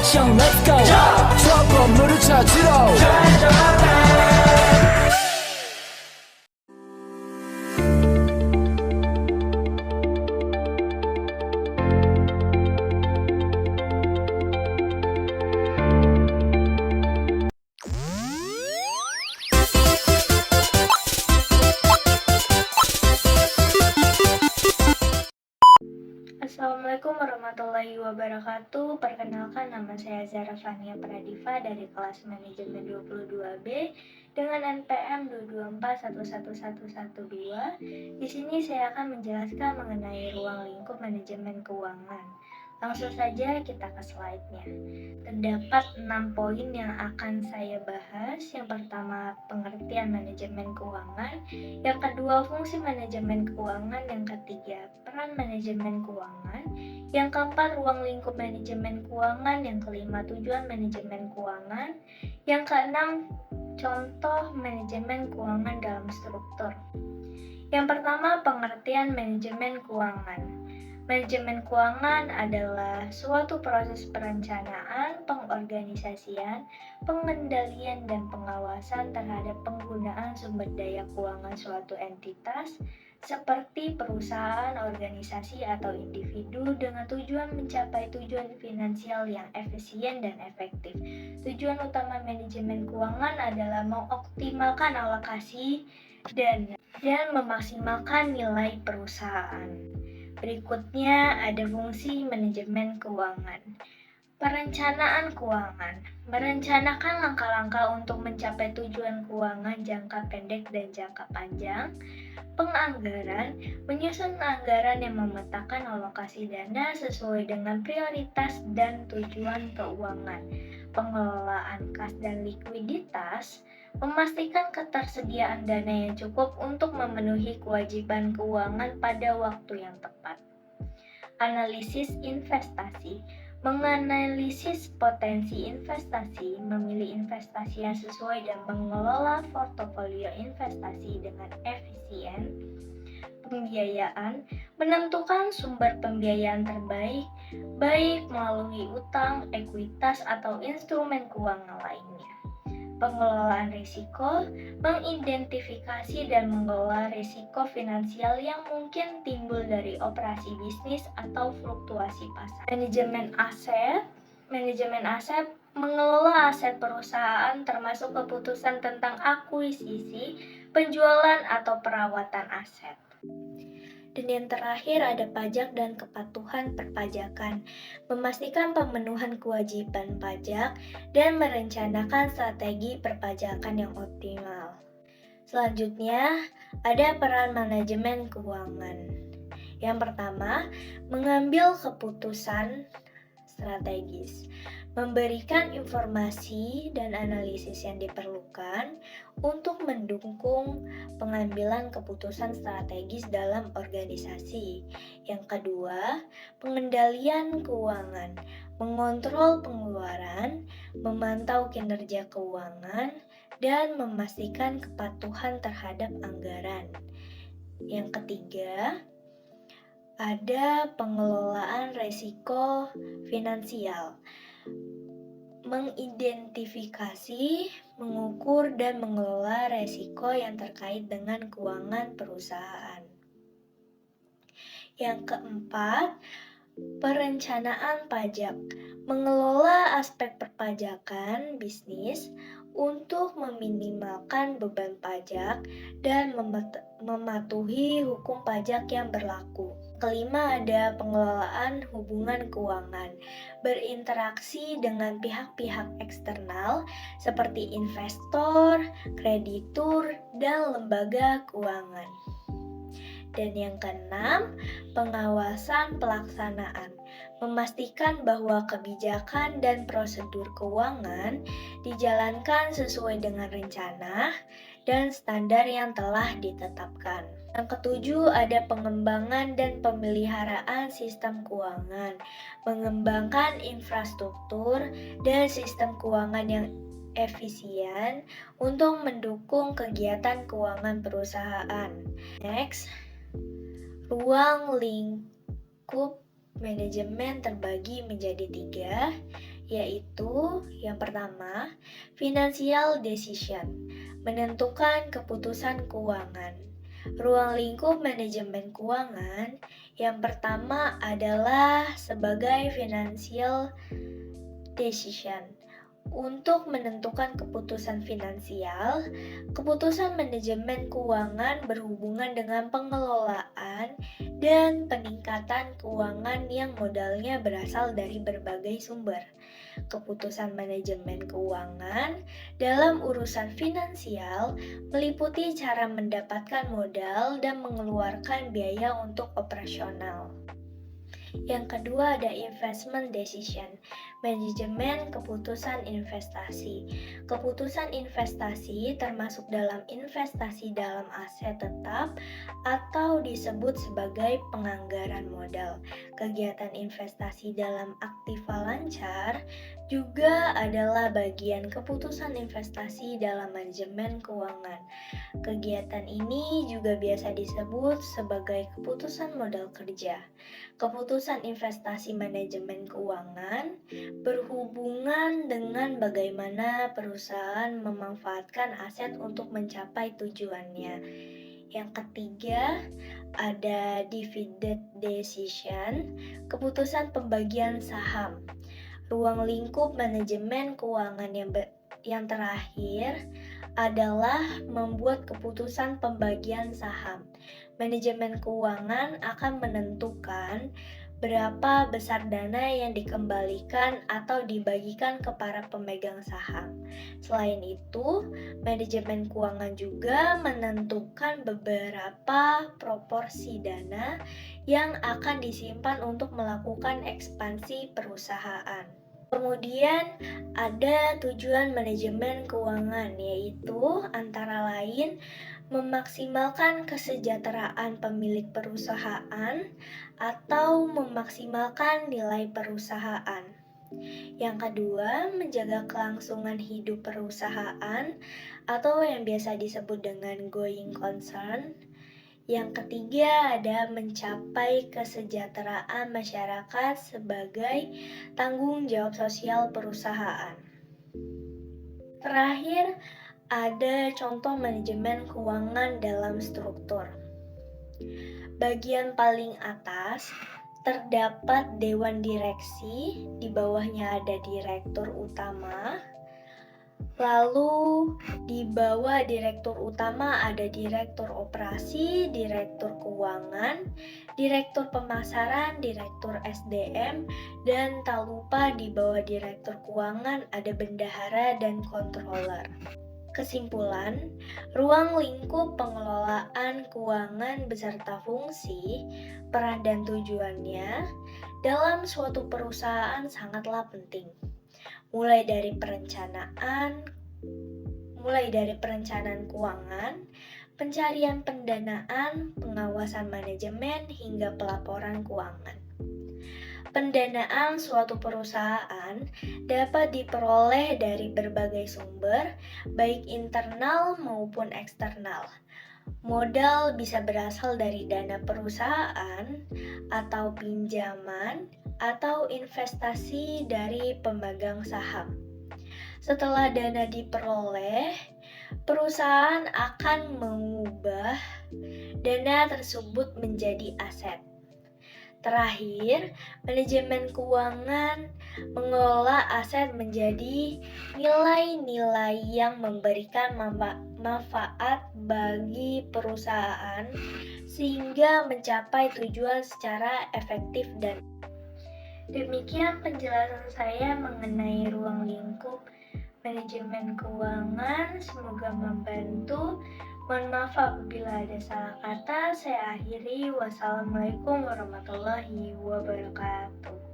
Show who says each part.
Speaker 1: 액션 let's go 저 건물을 찾으러
Speaker 2: Assalamualaikum warahmatullahi wabarakatuh. Perkenalkan, nama saya Zara Fania Pradiva dari kelas manajemen 22B dengan NPM 224111112. Di sini saya akan menjelaskan mengenai ruang lingkup manajemen keuangan. Langsung saja kita ke slide-nya. Terdapat 6 poin yang akan saya bahas. Yang pertama, pengertian manajemen keuangan. Yang kedua, fungsi manajemen keuangan. Yang ketiga, peran manajemen keuangan. Yang keempat, ruang lingkup manajemen keuangan. Yang kelima, tujuan manajemen keuangan. Yang keenam, contoh manajemen keuangan dalam struktur. Yang pertama, pengertian manajemen keuangan. Manajemen keuangan adalah suatu proses perencanaan, pengorganisasian, pengendalian, dan pengawasan terhadap penggunaan sumber daya keuangan suatu entitas seperti perusahaan, organisasi, atau individu dengan tujuan mencapai tujuan finansial yang efisien dan efektif. Tujuan utama manajemen keuangan adalah mengoptimalkan alokasi dan memaksimalkan nilai perusahaan. Berikutnya ada fungsi manajemen keuangan. Perencanaan keuangan. Merencanakan langkah-langkah untuk mencapai tujuan keuangan jangka pendek dan jangka panjang. Penganggaran. Menyusun anggaran yang memetakan alokasi dana sesuai dengan prioritas dan tujuan keuangan. Pengelolaan kas dan likuiditas. Memastikan ketersediaan dana yang cukup untuk memenuhi kewajiban keuangan pada waktu yang tepat. Analisis investasi. Menganalisis potensi investasi, memilih investasi yang sesuai dan mengelola portofolio investasi dengan efisien. Pembiayaan. Menentukan sumber pembiayaan terbaik, baik melalui utang, ekuitas, atau instrumen keuangan lainnya. Pengelolaan risiko, mengidentifikasi dan mengelola risiko finansial yang mungkin timbul dari operasi bisnis atau fluktuasi pasar. Manajemen aset mengelola aset perusahaan termasuk keputusan tentang akuisisi, penjualan, atau perawatan aset. Dan yang terakhir ada pajak dan kepatuhan perpajakan, memastikan pemenuhan kewajiban pajak dan merencanakan strategi perpajakan yang optimal. Selanjutnya ada peran manajemen keuangan. Yang pertama, mengambil keputusan strategis, memberikan informasi dan analisis yang diperlukan untuk mendukung pengambilan keputusan strategis dalam organisasi. Yang kedua, pengendalian keuangan, mengontrol pengeluaran, memantau kinerja keuangan, dan memastikan kepatuhan terhadap anggaran. Yang ketiga, ada pengelolaan risiko finansial, mengidentifikasi, mengukur, dan mengelola risiko yang terkait dengan keuangan perusahaan. Yang keempat, perencanaan pajak, mengelola aspek perpajakan bisnis untuk meminimalkan beban pajak dan mematuhi hukum pajak yang berlaku. Kelima ada pengelolaan hubungan keuangan, berinteraksi dengan pihak-pihak eksternal seperti investor, kreditur, dan lembaga keuangan. Dan yang keenam, pengawasan pelaksanaan, memastikan bahwa kebijakan dan prosedur keuangan dijalankan sesuai dengan rencana dan standar yang telah ditetapkan. Yang ketujuh ada pengembangan dan pemeliharaan sistem keuangan, mengembangkan infrastruktur dan sistem keuangan yang efisien untuk mendukung kegiatan keuangan perusahaan. Next, ruang lingkup manajemen terbagi menjadi 3, yaitu yang pertama, financial decision, menentukan keputusan keuangan. Ruang lingkup manajemen keuangan yang pertama adalah sebagai financial decision. Untuk menentukan keputusan finansial, keputusan manajemen keuangan berhubungan dengan pengelolaan dan peningkatan keuangan yang modalnya berasal dari berbagai sumber. Keputusan manajemen keuangan dalam urusan finansial meliputi cara mendapatkan modal dan mengeluarkan biaya untuk operasional. Yang kedua ada investment decision, manajemen keputusan investasi. Keputusan investasi termasuk dalam investasi dalam aset tetap atau disebut sebagai penganggaran modal. Kegiatan investasi dalam aktiva lancar juga adalah bagian keputusan investasi dalam manajemen keuangan. Kegiatan ini juga biasa disebut sebagai keputusan modal kerja. Keputusan investasi manajemen keuangan berhubungan dengan bagaimana perusahaan memanfaatkan aset untuk mencapai tujuannya. Yang ketiga, ada dividend decision, keputusan pembagian saham. Ruang lingkup manajemen keuangan yang terakhir adalah membuat keputusan pembagian saham. Manajemen keuangan akan menentukan berapa besar dana yang dikembalikan atau dibagikan ke para pemegang saham. Selain itu, manajemen keuangan juga menentukan beberapa proporsi dana yang akan disimpan untuk melakukan ekspansi perusahaan. Kemudian ada tujuan manajemen keuangan, yaitu antara lain memaksimalkan kesejahteraan pemilik perusahaan atau memaksimalkan nilai perusahaan. Yang kedua, menjaga kelangsungan hidup perusahaan atau yang biasa disebut dengan going concern. Yang ketiga ada mencapai kesejahteraan masyarakat sebagai tanggung jawab sosial perusahaan. Terakhir, ada contoh manajemen keuangan dalam struktur. Bagian paling atas terdapat dewan direksi, di bawahnya ada direktur utama. Lalu di bawah direktur utama ada direktur operasi, direktur keuangan, direktur pemasaran, direktur SDM, dan tak lupa di bawah direktur keuangan ada bendahara dan controller. Kesimpulan, ruang lingkup pengelolaan keuangan beserta fungsi, peran dan tujuannya dalam suatu perusahaan sangatlah penting. Mulai dari perencanaan keuangan, pencarian pendanaan, pengawasan manajemen, hingga pelaporan keuangan. Pendanaan suatu perusahaan dapat diperoleh dari berbagai sumber, baik internal maupun eksternal. Modal bisa berasal dari dana perusahaan, atau pinjaman, atau investasi dari pemegang saham. Setelah dana diperoleh, perusahaan akan mengubah dana tersebut menjadi aset. Terakhir, manajemen keuangan mengelola aset menjadi nilai-nilai yang memberikan manfaat bagi perusahaan sehingga mencapai tujuan secara efektif dan demikian penjelasan saya mengenai ruang lingkup manajemen keuangan. Semoga membantu. Mohon maaf apabila ada salah kata. Saya akhiri. Wassalamualaikum warahmatullahi wabarakatuh.